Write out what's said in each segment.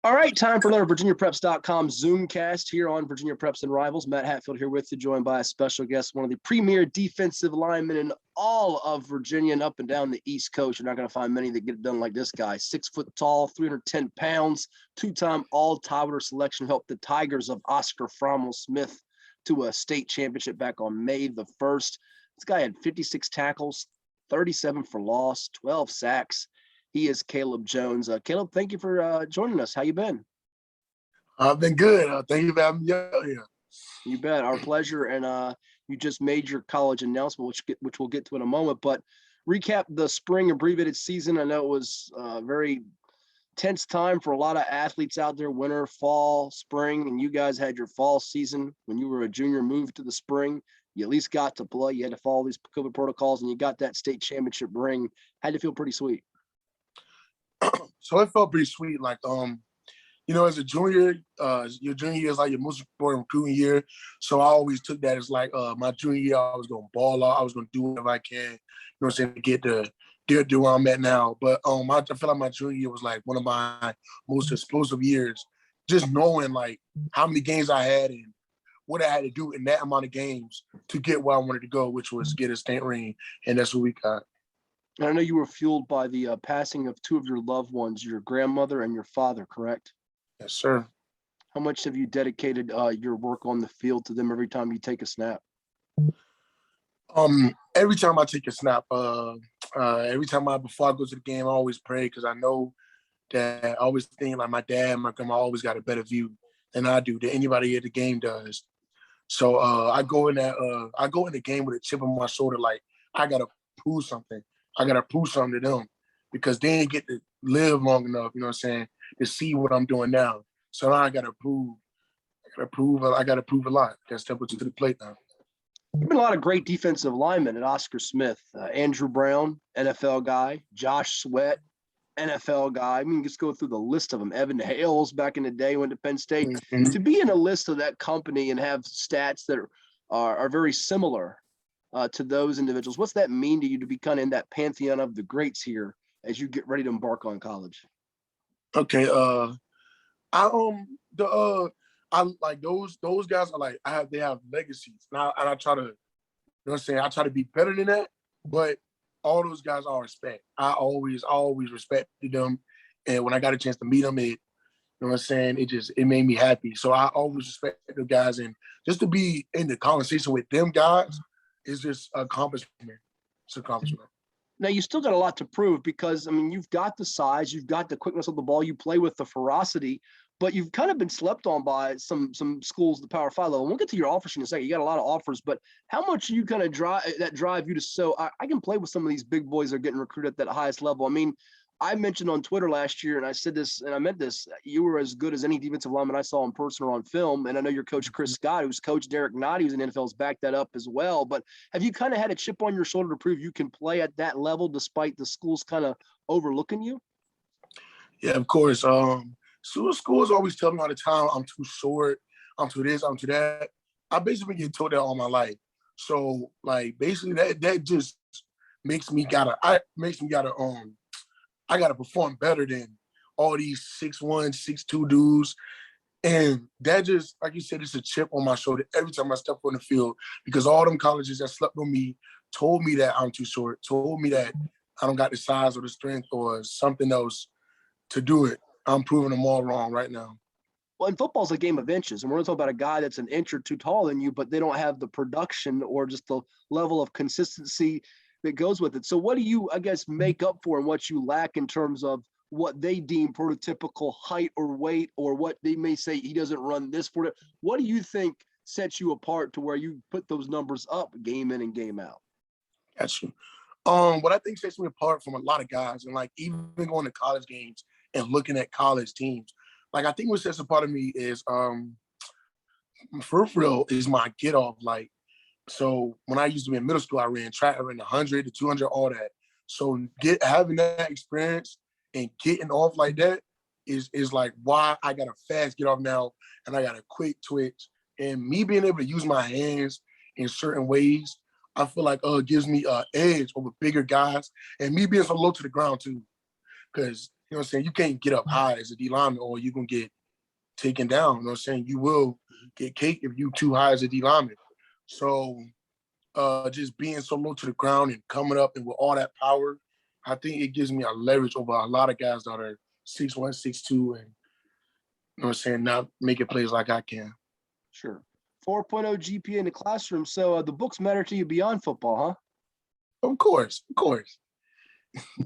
All right, time for another VirginiaPreps.com Zoomcast here on Virginia Preps and Rivals. Matt Hatfield here with you, joined by a special guest, one of the premier defensive linemen in all of Virginia and up and down the East Coast. You're not going to find many that get it done like this guy. 6 foot tall, 310 pounds, two-time All-Tidewater selection, helped the Tigers of Oscar Fromwell Smith to a state championship back on May the 1st. This guy had 56 tackles, 37 for loss, 12 sacks. He is Caleb Jones. Caleb, thank you for joining us. How you been? I've been good. Thank you for having me out here. You bet. Our pleasure. And you just made your college announcement, which we'll get to in a moment. But recap the spring abbreviated season. I know it was a very tense time for a lot of athletes out there, winter, fall, spring, and you guys had your fall season when you were a junior, moved to the spring. You at least got to play. You had to follow these COVID protocols, and you got that state championship ring. Had to feel pretty sweet. So it felt pretty sweet. Like, as a junior, your junior year is like your most important recruiting year. So I always took that as like my junior year, I was going to ball out. I was going to do whatever I can, to get to where I'm at now. But I feel like my junior year was like one of my most explosive years, just knowing like how many games I had and what I had to do in that amount of games to get where I wanted to go, which was get a state ring. And that's what we got. And I know you were fueled by the passing of two of your loved ones, your grandmother and your father, correct? Yes, sir. How much have you dedicated your work on the field to them every time you take a snap? Every time I take a snap, before I go to the game, I always pray because I know that I always think like my dad and my grandma always got a better view than I do, that anybody at the game does. So I go in the game with a chip on my shoulder, like I gotta prove something. I got to prove something to them because they didn't get to live long enough, to see what I'm doing now. So now I got to prove a lot. Got to step up to the plate now. There's been a lot of great defensive linemen at Oscar Smith. Andrew Brown, NFL guy. Josh Sweat, NFL guy. I mean, just go through the list of them. Evan Hales back in the day went to Penn State. Mm-hmm. To be in a list of that company and have stats that are very similar to those individuals, what's that mean to you to be kind of in that pantheon of the greats here as you get ready to embark on college? Okay, I like those guys are like they have legacies, and I try to, I try to be better than that, but all those guys I respect. I always respected them, and when I got a chance to meet them, it made me happy. So I always respect the guys, and just to be in the conversation with them guys is just an accomplishment. It's an accomplishment. Now, you still got a lot to prove because, I mean, you've got the size, you've got the quickness of the ball, you play with the ferocity, but you've kind of been slept on by some schools, the Power 5 level. We'll get to your offers in a second. You got a lot of offers, but how much you kind of drive you to so I can play with some of these big boys that are getting recruited at that highest level. I mean, I mentioned on Twitter last year, and I said this, and I meant this, you were as good as any defensive lineman I saw in person or on film. And I know your coach, Chris Scott, who's coached Derek Nottie, who's in the NFL, has backed that up as well. But have you kind of had a chip on your shoulder to prove you can play at that level despite the schools kind of overlooking you? Yeah, of course. Schools always tell me all the time, I'm too short, I'm too this, I'm too that. I basically get told that all my life. So, like, basically that just makes me I gotta perform better than all these 6'1", 6'2" dudes. And that just, like you said, it's a chip on my shoulder every time I step on the field because all them colleges that slept on me told me that I'm too short, told me that I don't got the size or the strength or something else to do it. I'm proving them all wrong right now. Well, and football's a game of inches, and we're going to talk about a guy that's an inch or two taller than you, but they don't have the production or just the level of consistency that goes with it. So what do you, I guess, make up for and what you lack in terms of what they deem prototypical height or weight, or what they may say he doesn't run this for it? What do you think sets you apart to where you put those numbers up game in and game out? That's true. What I think sets me apart from a lot of guys, and like even going to college games and looking at college teams, like I think what sets apart of me is for real is my get off. Like, so when I used to be in middle school, I ran track, I ran 100 to 200, all that. So having that experience and getting off like that is like why I got a fast get off now and I got a quick twitch. And me being able to use my hands in certain ways, I feel like gives me an edge over bigger guys. And me being so low to the ground too, because know what I'm saying, you can't get up high as a D lineman or you're going to get taken down. You know what I'm saying? You will get cake if you too high as a D lineman. So just being so low to the ground and coming up and with all that power, I think it gives me a leverage over a lot of guys that are 6'1", 6'2", and you know what I'm saying, not making plays like I can. Sure. 4.0 GPA in the classroom. So the books matter to you beyond football, huh? Of course. What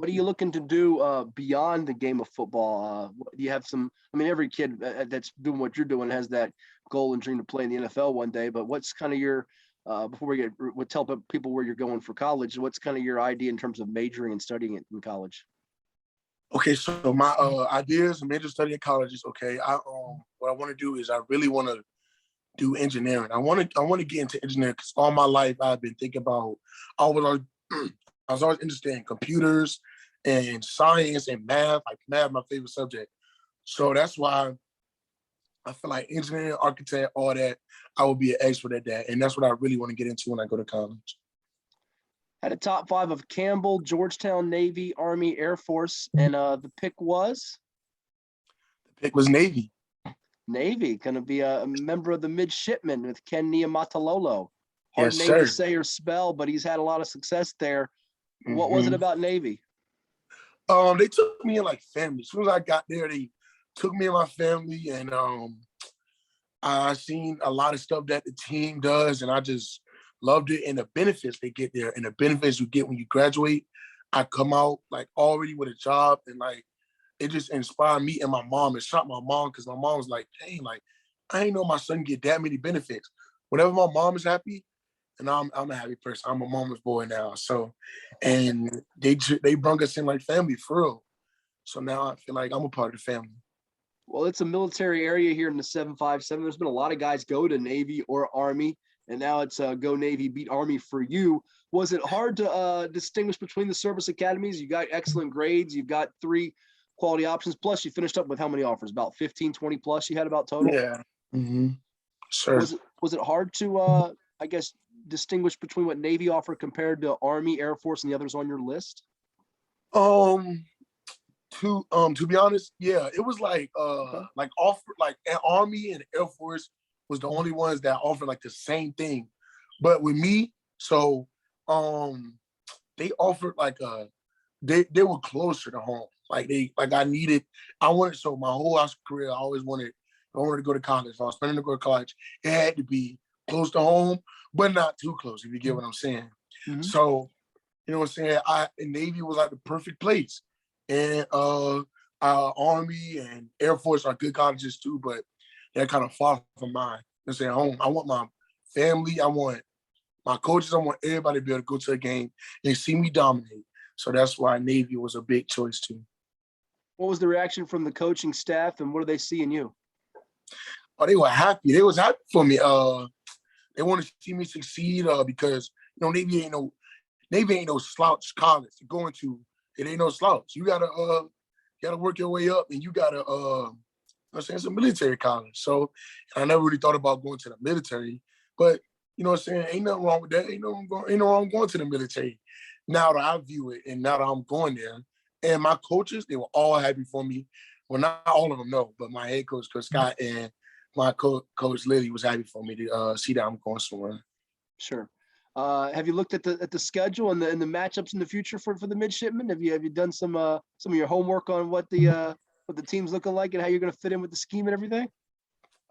are you looking to do beyond the game of football? Do you have some? I mean, every kid that's doing what you're doing has that goal and dream to play in the NFL one day. But what's kind of your before we tell people where you're going for college? What's kind of your idea in terms of majoring and studying it in college? Okay, so my ideas, major study at college is okay. What I want to do is I really want to do engineering. I want to get into engineering because all my life I've been thinking about. I was always interested in computers and science and math. Like math, my favorite subject. So that's why I feel like engineering, architect, all that. I will be an expert at that, and that's what I really want to get into when I go to college. Had a top 5 of Campbell, Georgetown, Navy, Army, Air Force, and the pick was? The pick was Navy. Navy, going to be a member of the midshipmen with Ken Niumatalolo. Hard Yes, name sir. to say or spell, but he's had a lot of success there. Mm-hmm. What was it about Navy? They took me in like family. As soon as I got there, they took me and my family, and I seen a lot of stuff that the team does, and I just loved it. And the benefits they get there, and the benefits you get when you graduate. I come out like already with a job, and like it just inspired me and my mom. It shocked my mom because my mom was like, "Dang, like I ain't know my son get that many benefits." Whenever my mom is happy, and I'm a happy person. I'm a mama's boy now. So, and they brought us in like family for real. So now I feel like I'm a part of the family. Well, it's a military area here in the 757. There's been a lot of guys go to Navy or Army, and now it's go Navy, beat Army for you. Was it hard to distinguish between the service academies? You got excellent grades. You've got 3 quality options. Plus, you finished up with how many offers? About 15, 20 plus you had about total? Yeah. Mm-hmm. Sure. Was it hard to, I guess, distinguish between what Navy offered compared to Army, Air Force, and the others on your list? To be honest, yeah, it was like offer like Army and Air Force was the only ones that offered like the same thing. But with me, so they offered like they were closer to home. Like I wanted, so my whole high school career I wanted to go to college. If I was planning to go to college, it had to be close to home, but not too close, if you get what I'm saying. Mm-hmm. So, you know what I'm saying? Navy was like the perfect place. And Army and Air Force are good colleges too, but they're kind of far from mine. I'm saying home. I want my family, I want my coaches, I want everybody to be able to go to a game and see me dominate. So that's why Navy was a big choice too. What was the reaction from the coaching staff, and what do they see in you? Oh, they were happy. They was happy for me. They wanted to see me succeed because Navy ain't no slouch college to go into. It ain't no slouch. You gotta work your way up, and you gotta I'm saying it's a military college. So I never really thought about going to the military, but you know what I'm saying, ain't nothing wrong with that. Ain't no wrong going to the military. Now that I view it, and now that I'm going there, and my coaches, they were all happy for me. Well, not all of them, no, but my head coach, Coach Scott, and my coach Lily was happy for me to see that I'm going somewhere. Sure. Have you looked at the schedule and the matchups in the future for the midshipmen? Have you done some of your homework on what the team's looking like and how you're going to fit in with the scheme and everything?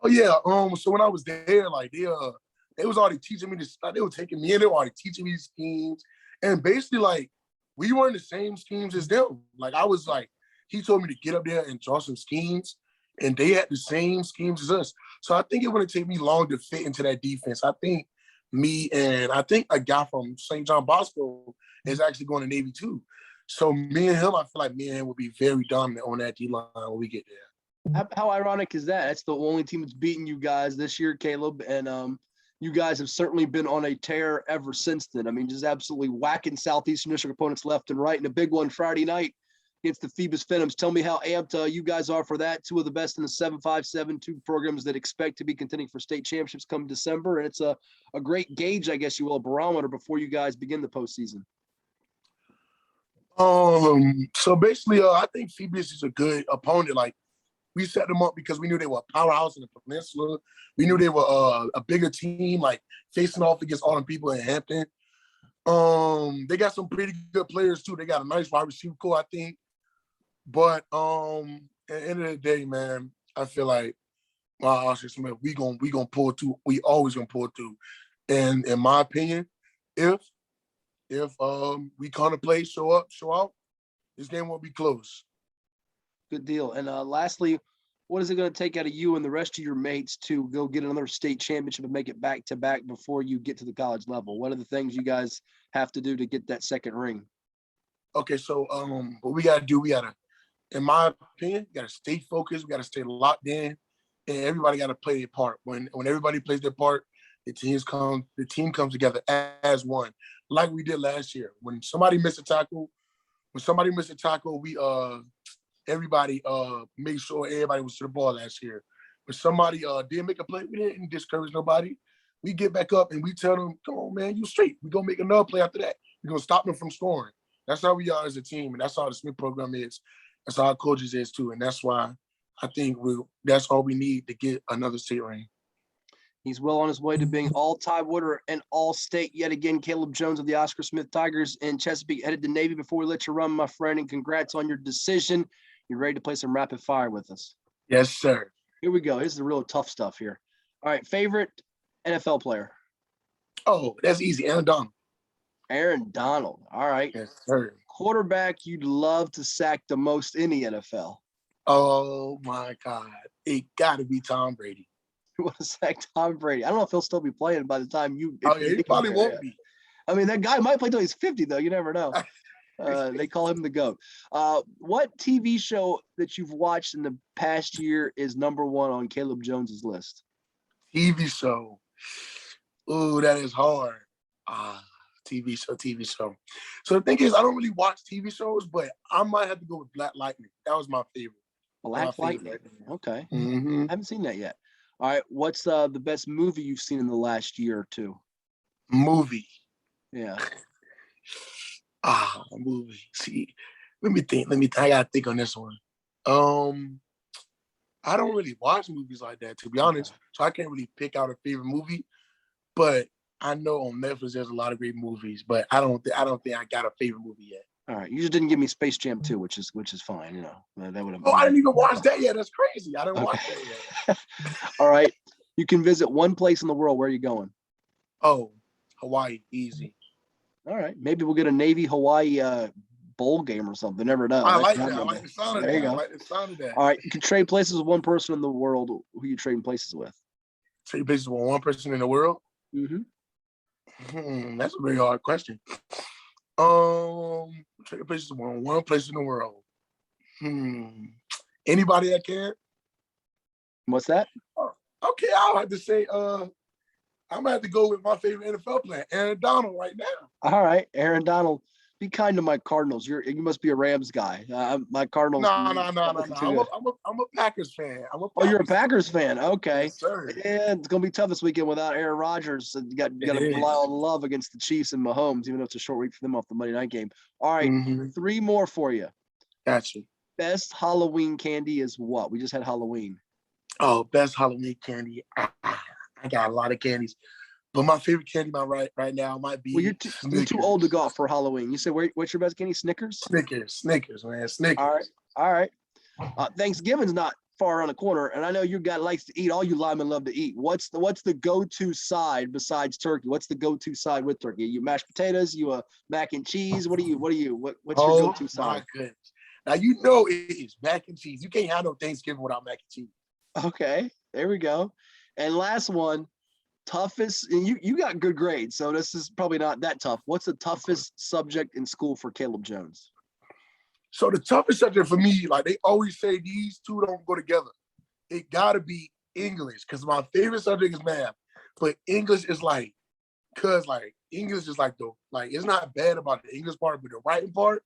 Oh yeah. So when I was there, like they was already teaching me this. They were taking me in. They were already teaching me schemes, and basically like we were in the same schemes as them. Like I was like, he told me to get up there and draw some schemes, and they had the same schemes as us. So I think it wouldn't take me long to fit into that defense. I think a guy from St. John Bosco is actually going to Navy too. So me and him, I feel like me and him will be very dominant on that D-line when we get there. How ironic is that? That's the only team that's beaten you guys this year, Caleb. And you guys have certainly been on a tear ever since then. I mean, just absolutely whacking Southeastern District opponents left and right. And a big one Friday night against the Phoebus Phantoms. Tell me how amped you guys are for that. 2 of the best in the 757, 2 programs that expect to be contending for state championships come December. And it's a great gauge, I guess you will, a barometer before you guys begin the postseason. So basically, I think Phoebus is a good opponent. Like, we set them up because we knew they were a powerhouse in the peninsula. We knew they were a bigger team, like facing off against all the people in Hampton. They got some pretty good players too. They got a nice wide receiver core, I think. But at the end of the day, man, I feel like Oscar Smith, we gonna pull through. We always gonna pull through. And in my opinion, if we come to play, show out, this game won't be close. Good deal. And lastly, what is it going to take out of you and the rest of your mates to go get another state championship and make it back to back before you get to the college level? What are the things you guys have to do to get that second ring? Okay, so what we gotta do, in my opinion, we gotta stay focused, we gotta stay locked in, and everybody gotta play their part. When everybody plays their part, the team comes together as one, like we did last year. When somebody missed a tackle, we everybody made sure everybody was to the ball last year. When somebody did make a play, we didn't discourage nobody. We get back up and we tell them, come on, man, you straight. We're gonna make another play after that. We're gonna stop them from scoring. That's how we are as a team, and that's how the Smith program is. That's how our coaches is too, and that's why I think that's all we need to get another state ring. He's well on his way to being all-Tidewater and all-state yet again. Caleb Jones of the Oscar Smith Tigers in Chesapeake headed to Navy. Before we let you run, my friend, and congrats on your decision. You ready to play some rapid fire with us? Yes, sir. Here we go. This is the real tough stuff here. All right, favorite NFL player? Oh, that's easy. Aaron Donald. Aaron Donald. All right. Yes, sir. Quarterback you'd love to sack the most in the NFL? Oh, my God. It got to be Tom Brady. You want to sack Tom Brady? I don't know if he'll still be playing by the time you. Oh, yeah, he probably won't be. I mean, that guy might play till he's 50, though. You never know. They call him the GOAT. What TV show that you've watched in the past year is number one on Caleb Jones's list? TV show. Ooh, that is hard. TV show. So the thing is, I don't really watch TV shows, but I might have to go with Black Lightning. That was my favorite. Black Lightning. Okay. Mm-hmm. I haven't seen that yet. All right. What's the best movie you've seen in the last year or two? Movie. Yeah. Movie. See, let me think. I gotta think on this one. I don't really watch movies like that, to be honest. So I can't really pick out a favorite movie. But I know on Netflix there's a lot of great movies. But I don't think I got a favorite movie yet. All right. You just didn't give me Space Jam 2, which is fine. You know, that would have. Oh, I didn't even watch that yet. That's crazy. I didn't watch that yet. All right. You can visit one place in the world. Where are you going? Oh, Hawaii, easy. All right. Maybe we'll get a Navy Hawaii bowl game or something. Never know. I like that. I like the sound of that. There you go. I like the sound of that. All right. You can trade places with one person in the world. Who you trading places with? Trade places with one person in the world? Mm-hmm. That's a very hard question. Trade places with one place in the world. Anybody that can? What's that? Okay, I'll have to say, I'm gonna have to go with my favorite NFL player, Aaron Donald, right now. All right, Aaron Donald. Be kind to my Cardinals. You must be a Rams guy. My Cardinals. No. I'm a Packers fan. You're a Packers fan. Okay. Yes, sir. And it's gonna be tough this weekend without Aaron Rodgers. You got to rely on love against the Chiefs and Mahomes, even though it's a short week for them off the Monday night game. All right, 3 more for you. Gotcha. Best Halloween candy is what? We just had Halloween. Oh, best Halloween candy. I got a lot of candies. But my favorite candy right now might be. Well, you're too old to go out for Halloween. You said, what's your best candy? Snickers? Snickers, man. Snickers. All right. Thanksgiving's not far around the corner, and I know your guy likes to eat. All you linemen love to eat. What's the go-to side besides turkey? What's the go-to side with turkey? You mashed potatoes? You mac and cheese? What's your go-to side? My goodness. Now you know it is mac and cheese. You can't have no Thanksgiving without mac and cheese. Okay, there we go. And last one. Toughest, and you got good grades, so this is probably not that tough. What's the toughest subject in school for Caleb Jones? So the toughest subject for me, like they always say, these two don't go together. It gotta be English, because my favorite subject is math. But English is English is it's not bad about the English part, but the writing part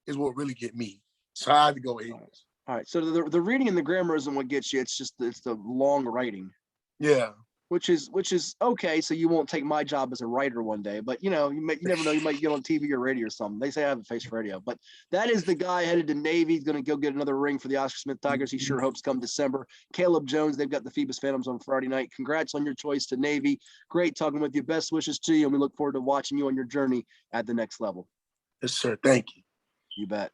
is what really get me. So I had to go with English. All right. So the reading and the grammar isn't what gets you. It's the long writing. Yeah. which is okay. So you won't take my job as a writer one day, but you know, you never know, you might get on TV or radio or something. They say I have a face for radio, but that is the guy headed to Navy. He's going to go get another ring for the Oscar Smith Tigers. He sure hopes come December. Caleb Jones, they've got the Phoebus Phantoms on Friday night. Congrats on your choice to Navy. Great talking with you. Best wishes to you. And we look forward to watching you on your journey at the next level. Yes, sir. Thank you. You bet.